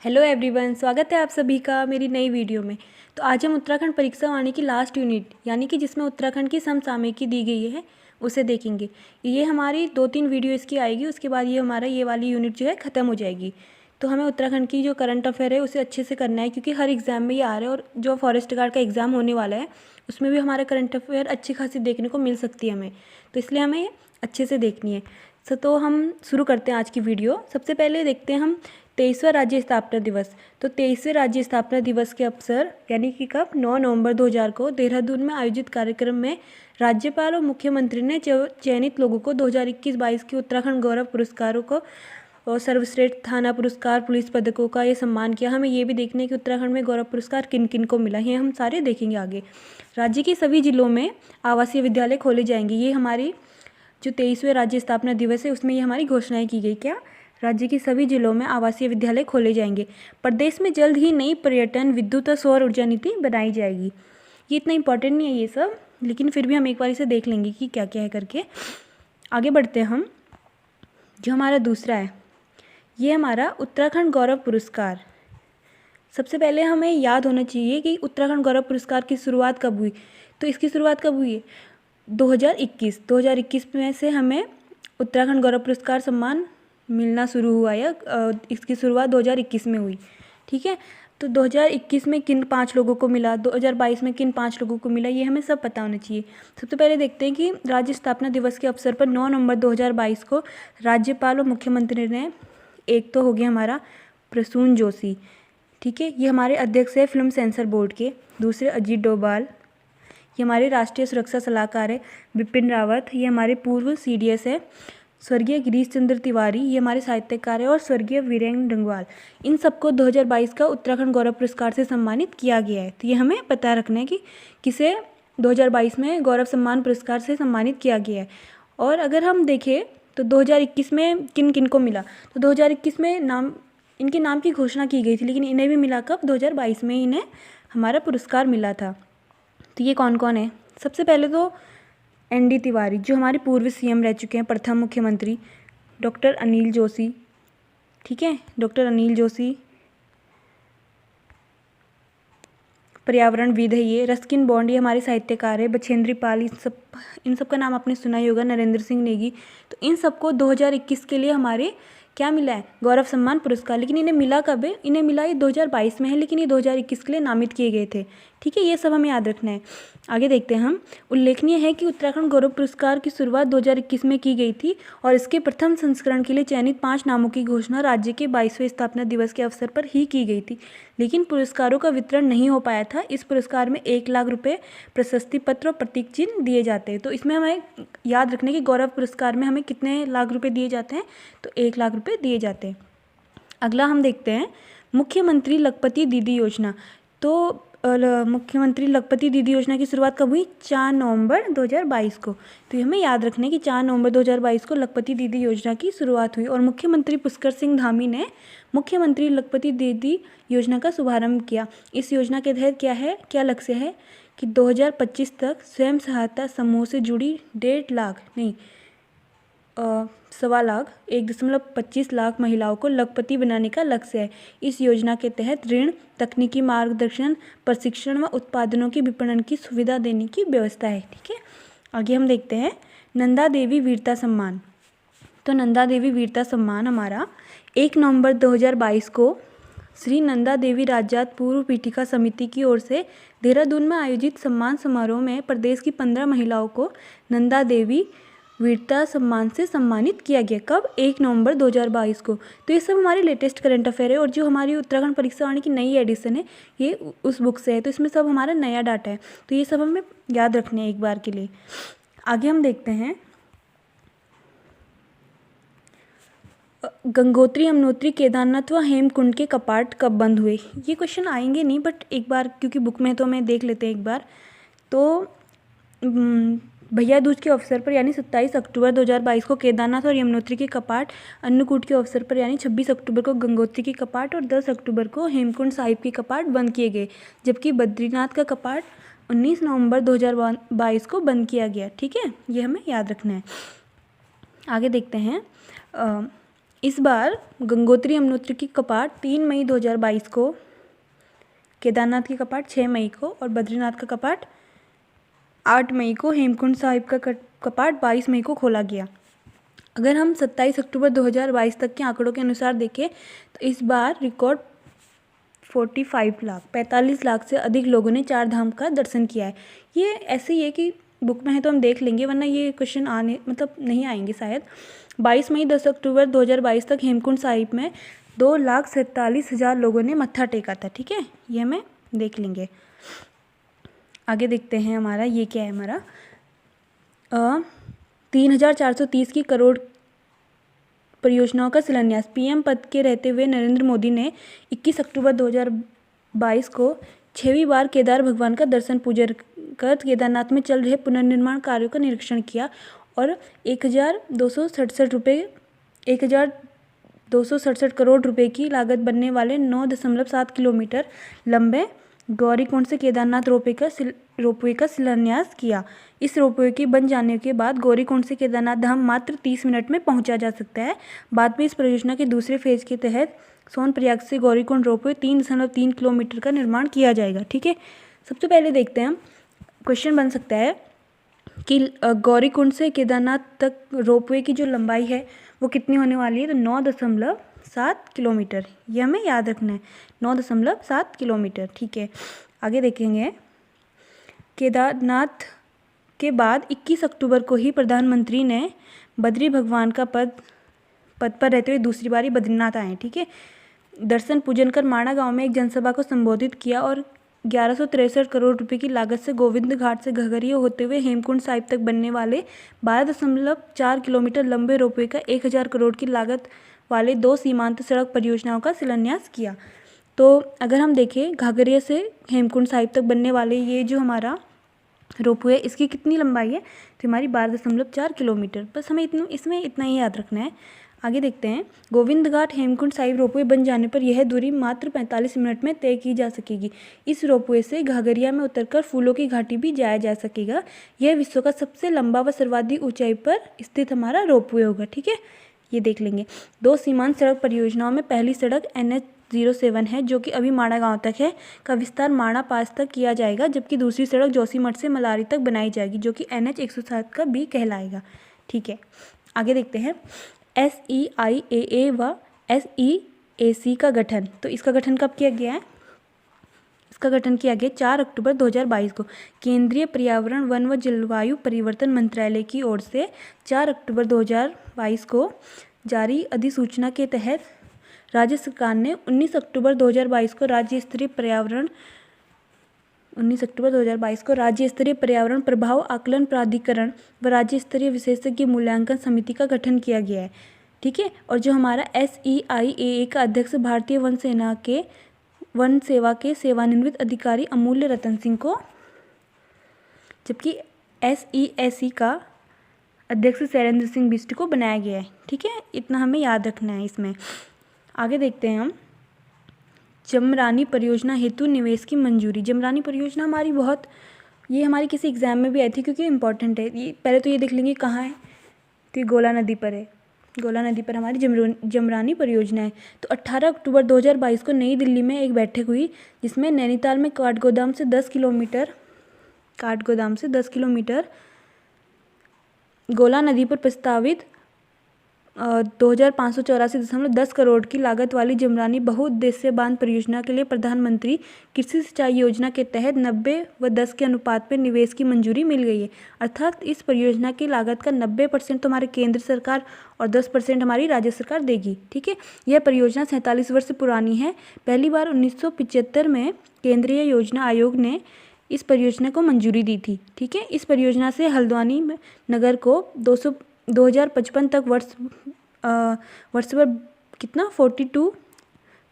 Hello everyone, स्वागत है आप सभी का मेरी नई वीडियो में। तो आज हम उत्तराखंड परीक्षा वाणी की लास्ट यूनिट यानी कि जिसमें उत्तराखंड की समसामयिकी दी गई है उसे देखेंगे। ये हमारी 2-3 वीडियो इसकी आएगी, उसके बाद ये वाली यूनिट जो है ख़त्म हो जाएगी। तो हमें उत्तराखंड की जो करंट अफेयर है उसे अच्छे से करना है, क्योंकि हर एग्ज़ाम में ये आ रहा है और जो फॉरेस्ट गार्ड का एग्ज़ाम होने वाला है उसमें भी हमारे करंट अफेयर अच्छी खासी देखने को मिल सकती है हमें, तो इसलिए हमें अच्छे से देखनी है। तो हम शुरू करते हैं आज की वीडियो। सबसे पहले देखते हैं हम 23वां राज्य स्थापना दिवस। तो 23वें राज्य स्थापना दिवस के अवसर यानी कि कब 9 नवंबर 2000 को देहरादून में आयोजित कार्यक्रम में राज्यपाल और मुख्यमंत्री ने चयनित लोगों को 2021-22 के उत्तराखंड गौरव पुरस्कारों को और सर्वश्रेष्ठ थाना पुरस्कार, पुलिस पदकों का ये सम्मान किया। हमें ये भी देखना है कि उत्तराखंड में गौरव पुरस्कार किन किन को मिला, ये हम सारे देखेंगे आगे। राज्य के सभी जिलों में आवासीय विद्यालय खोले जाएंगे। ये हमारी जो 23वें राज्य स्थापना दिवस है उसमें ये हमारी घोषणाएं की गई। क्या? राज्य के सभी जिलों में आवासीय विद्यालय खोले जाएंगे। प्रदेश में जल्द ही नई पर्यटन, विद्युत और सौर ऊर्जा नीति बनाई जाएगी। ये इतना इंपॉर्टेंट नहीं है ये सब, लेकिन फिर भी हम एक बार इसे देख लेंगे कि क्या क्या है करके। आगे बढ़ते हैं हम। जो हमारा दूसरा है ये हमारा उत्तराखंड गौरव पुरस्कार। सबसे पहले हमें याद होना चाहिए कि उत्तराखंड गौरव पुरस्कार की शुरुआत कब हुई। तो इसकी शुरुआत कब हुई है? 2021 में से हमें उत्तराखंड गौरव पुरस्कार सम्मान मिलना शुरू हुआ है। इसकी शुरुआत 2021 में हुई, ठीक है। तो 2021 में किन 5 लोगों को मिला, 2022 में किन 5 लोगों को मिला, ये हमें सब पता होना चाहिए। सबसे पहले देखते हैं कि राज्य स्थापना दिवस के अवसर पर 9 नवंबर 2022 को राज्यपाल और मुख्यमंत्री ने, एक तो हो गया हमारा प्रसून जोशी, ठीक है, ये हमारे अध्यक्ष है फिल्म सेंसर बोर्ड के। दूसरे अजीत डोभाल, ये हमारे राष्ट्रीय सुरक्षा सलाहकार है। बिपिन रावत, ये हमारे पूर्व CDS है। स्वर्गीय गिरीश चंद्र तिवारी, ये हमारे साहित्यकार है। और स्वर्गीय वीरेंद्र डंगवाल, इन सबको 2022 का उत्तराखंड गौरव पुरस्कार से सम्मानित किया गया है। तो ये हमें पता रखना है कि किसे 2022 में गौरव सम्मान पुरस्कार से सम्मानित किया गया है। और अगर हम देखें तो 2021 में किन किन को मिला, तो 2021 में इनके नाम की घोषणा की गई थी, लेकिन इन्हें भी मिला कब? 2022 में इन्हें हमारा पुरस्कार मिला था। तो ये कौन कौन है? सबसे पहले तो ND तिवारी, जो हमारे पूर्व CM रह चुके हैं, प्रथम मुख्यमंत्री डॉक्टर अनिल जोशी, ठीक है, डॉक्टर अनिल जोशी पर्यावरणविद है। ये रस्किन बॉन्ड, ये हमारे साहित्यकार है। बछेंद्री पाल, इन सब का नाम आपने सुना ही होगा। नरेंद्र सिंह नेगी। तो इन सबको 2021 के लिए हमारे क्या मिला है? गौरव सम्मान पुरस्कार। लेकिन इन्हें मिला कब है? इन्हें मिला ये 2022 में है, लेकिन ये 2021 के लिए नामित किए गए थे, ठीक है। ये सब हमें याद रखना है। आगे देखते हैं हम। उल्लेखनीय है कि उत्तराखंड गौरव पुरस्कार की शुरुआत 2021 में की गई थी और इसके प्रथम संस्करण के लिए चयनित 5 नामों की घोषणा राज्य के 22वें स्थापना दिवस के अवसर पर ही की गई थी, लेकिन पुरस्कारों का वितरण नहीं हो पाया था। इस पुरस्कार में 1 लाख रुपये, प्रशस्ति पत्र और प्रतीक चिन्ह दिए जाते हैं। तो इसमें हमें याद रखने की गौरव पुरस्कार में हमें कितने लाख रुपये दिए जाते हैं? तो 1 लाख रुपये दिए जाते हैं। अगला हम देखते हैं मुख्यमंत्री लखपति दीदी योजना। तो मुख्यमंत्री लखपति दीदी योजना की शुरुआत कब हुई? 4 नवंबर 2022 को। तो ये हमें याद रखना है कि 4 नवंबर 2022 को लखपति दीदी योजना की शुरुआत हुई और मुख्यमंत्री पुष्कर सिंह धामी ने मुख्यमंत्री लखपति दीदी योजना का शुभारंभ किया। इस योजना के तहत क्या लक्ष्य है कि 2025 तक स्वयं सहायता समूह से जुड़ी 1.25 लाख महिलाओं को लखपति बनाने का लक्ष्य है। इस योजना के तहत ऋण, तकनीकी मार्गदर्शन, प्रशिक्षण व उत्पादनों के विपणन की सुविधा देने की व्यवस्था है, ठीक है। आगे हम देखते हैं नंदा देवी वीरता सम्मान। तो नंदा देवी वीरता सम्मान हमारा 1 नवंबर 2022 को श्री नंदा देवी राज्यात पूर्व पीठिका समिति की ओर से देहरादून में आयोजित सम्मान समारोह में प्रदेश की 15 महिलाओं को नंदा देवी वीरता सम्मान से सम्मानित किया गया। कब? 1 नवंबर 2022 को। तो ये सब हमारे लेटेस्ट करंट अफेयर है और जो हमारी उत्तराखंड परीक्षा वाणी की नई एडिशन है ये उस बुक से है, तो इसमें सब हमारा नया डाटा है। तो ये सब हमें याद रखने हैं एक बार के लिए। आगे हम देखते हैं गंगोत्री, यमुनोत्री, केदारनाथ व हेमकुंड के कपाट कब बंद हुए। ये क्वेश्चन आएंगे नहीं, बट एक बार क्योंकि बुक में तो हमें देख लेते हैं एक बार। तो भैया दूज के अवसर पर यानी 27 अक्टूबर 2022 को केदारनाथ और यमुनोत्री के कपाट, अन्नकूट के अवसर पर यानी 26 अक्टूबर को गंगोत्री के कपाट और 10 अक्टूबर को हेमकुंड साहिब के कपाट बंद किए गए, जबकि बद्रीनाथ का कपाट 19 नवंबर 2022 को बंद किया गया, ठीक है। ये हमें याद रखना है। आगे देखते हैं इस बार गंगोत्री यमुनोत्री की कपाट 3 मई 2022 को, केदारनाथ की कपाट 6 मई को और बद्रीनाथ का कपाट 8 मई को, हेमकुंड साहिब का कपाट 22 मई को खोला गया। अगर हम 27 अक्टूबर 2022 तक के आंकड़ों के अनुसार देखें तो इस बार रिकॉर्ड 45 लाख से अधिक लोगों ने चार धाम का दर्शन किया है। ये ऐसे ही है कि बुक में है तो हम देख लेंगे, वरना ये क्वेश्चन आने मतलब नहीं आएंगे शायद। 22 मई 10 अक्टूबर 2022 तक हेमकुंड साहिब में 2,47,000 लोगों ने मत्था टेका था। ठीक है, ये हमें देख लेंगे। आगे देखते हैं हमारा ये क्या है, हमारा 3,430 की करोड़ परियोजनाओं का शिलान्यास। पीएम पद के रहते हुए नरेंद्र मोदी ने 21 अक्टूबर 2022 को 6वीं बार केदार भगवान का दर्शन पूजन कर केदारनाथ में चल रहे पुनर्निर्माण कार्यों का निरीक्षण किया और 1,267 करोड़ रुपए की लागत बनने वाले 9.7 किलोमीटर लंबे गौरीकुंड से केदारनाथ रोपवे का शिलान्यास किया। इस रोपवे के बन जाने के बाद गौरीकुंड से केदारनाथ धाम मात्र 30 मिनट में पहुंचा जा सकता है। बाद में इस परियोजना के दूसरे फेज के तहत सोनप्रयाग से गौरीकुंड रोपवे 3.3 किलोमीटर का निर्माण किया जाएगा। ठीक है, सबसे पहले देखते हैं हम, क्वेश्चन बन सकता है कि गौरीकुंड से केदारनाथ तक रोपवे की जो लंबाई है वो कितनी होने वाली है, तो 9.7 किलोमीटर। ये हमें याद रखना है, 9.7 किलोमीटर। ठीक है, आगे देखेंगे। केदारनाथ के बाद 21 अक्टूबर को ही प्रधानमंत्री ने बद्री भगवान का पद पर रहते हुए दूसरी बारी बद्रीनाथ आए। ठीक है, दर्शन पूजन कर माणा गांव में एक जनसभा को संबोधित किया और 1163 करोड़ रुपए की लागत से गोविंद घाट से घघरिया होते हुए हेमकुंड साहिब तक बनने वाले 12.4 किलोमीटर लंबे रोपवे का 1,000 करोड़ की लागत वाले 2 सीमांत सड़क परियोजनाओं का शिलान्यास किया। तो अगर हम देखें घाघरिया से हेमकुंड साहिब तक बनने वाले ये जो हमारा रोपवे, इसकी कितनी लंबाई है, तो हमारी 12.4 किलोमीटर। बस हमें इसमें इतना ही याद रखना है। आगे देखते हैं। गोविंद घाट हेमकुंड साहिब रोपवे बन जाने पर यह दूरी मात्र 45 मिनट में तय की जा सकेगी। इस रोपवे से घाघरिया में उतरकर फूलों की घाटी भी जाया जा सकेगा। यह विश्व का सबसे लंबा व सर्वाधिक ऊंचाई पर स्थित हमारा रोपवे होगा। ठीक है, ये देख लेंगे। 2 सीमांत सड़क परियोजनाओं में पहली सड़क NH07 है जो कि अभी माणा गांव तक है, का विस्तार माणा पास तक किया जाएगा, जबकि दूसरी सड़क जोशीमठ से मलारी तक बनाई जाएगी जो कि NH107 का भी कहलाएगा। ठीक है, आगे देखते हैं। SEIAA व SEAC का गठन। तो इसका गठन कब किया गया है? इसका गठन किया गया 4 अक्टूबर 2022 को। केंद्रीय पर्यावरण वन व जलवायु परिवर्तन मंत्रालय की ओर से 4 अक्टूबर 2022 को जारी अधिसूचना के तहत राज्य सरकार ने 19 अक्टूबर 2022 को राज्य स्तरीय पर्यावरण प्रभाव आकलन प्राधिकरण व राज्य स्तरीय विशेषज्ञ मूल्यांकन समिति का गठन किया गया है। ठीक है, और जो हमारा SEIAA का अध्यक्ष भारतीय वन सेवा के सेवानिवृत्त अधिकारी अमूल्य रतन सिंह को, जबकि SEAC का अध्यक्ष शैलेंद्र सिंह बिष्ट को बनाया गया है। ठीक है, इतना हमें याद रखना है इसमें। आगे देखते हैं हम। जमरानी परियोजना हेतु निवेश की मंजूरी। जमरानी परियोजना हमारी ये हमारी किसी एग्जाम में भी आई थी क्योंकि इम्पॉर्टेंट है। ये पहले तो ये देख लेंगे कहाँ है, तो ये गोला नदी पर है। गोला नदी पर हमारी जमरानी परियोजना है। तो 18 अक्टूबर 2022 को नई दिल्ली में एक बैठक हुई जिसमें नैनीताल में काठगोदाम से 10 किलोमीटर गोला नदी पर प्रस्तावित 2,584.10 करोड़ की लागत वाली जमरानी बहुउद्देश्य बांध परियोजना के लिए प्रधानमंत्री कृषि सिंचाई योजना के तहत 90 व 10 के अनुपात में निवेश की मंजूरी मिल गई है। अर्थात इस परियोजना की लागत का 90% तो हमारे केंद्र सरकार और 10% हमारी राज्य सरकार देगी। ठीक है, यह परियोजना 47 वर्ष पुरानी है। पहली बार 1975 में केंद्रीय योजना आयोग ने इस परियोजना को मंजूरी दी थी। ठीक है, इस परियोजना से हल्द्वानी नगर को 2055 तक वर्ष भर कितना 42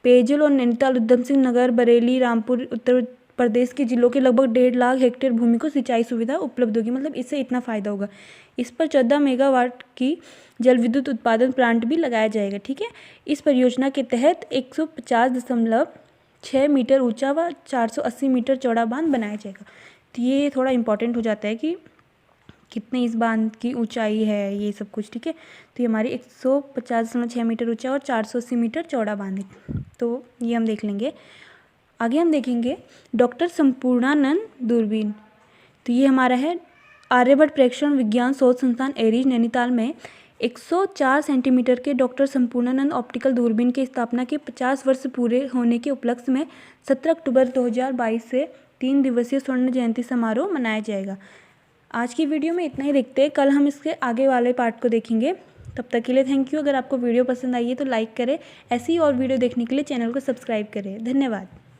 पेयजल और नैनीताल उधम सिंह नगर बरेली रामपुर उत्तर प्रदेश के जिलों के लगभग 1.5 लाख हेक्टेयर भूमि को सिंचाई सुविधा उपलब्ध होगी। मतलब इससे इतना फ़ायदा होगा। इस पर 14 मेगावाट की जल विद्युत उत्पादन प्लांट भी लगाया जाएगा। ठीक है, इस परियोजना के तहत 150.6 मीटर ऊंचा व 480 मीटर चौड़ा बांध बनाया जाएगा। तो ये थोड़ा इंपॉर्टेंट हो जाता है कि कितने इस बांध की ऊंचाई है, ये सब कुछ, ठीक है। तो ये हमारी 150.6 मीटर ऊंचा और 480 मीटर चौड़ा बांध है, तो ये हम देख लेंगे। आगे हम देखेंगे डॉक्टर संपूर्णानंद दूरबीन। तो ये हमारा है आर्यभट्ट प्रेक्षण विज्ञान शोध संस्थान एरीज नैनीताल में 104 सेंटीमीटर के डॉक्टर संपूर्णानंद ऑप्टिकल दूरबीन की स्थापना के 50 वर्ष पूरे होने के उपलक्ष्य में 17 अक्टूबर 2022 से 3 दिवसीय स्वर्ण जयंती समारोह मनाया जाएगा। आज की वीडियो में इतना ही देखते हैं, कल हम इसके आगे वाले पार्ट को देखेंगे। तब तक के लिए थैंक यू। अगर आपको वीडियो पसंद आई है तो लाइक करें, ऐसी और वीडियो देखने के लिए चैनल को सब्सक्राइब करें। धन्यवाद।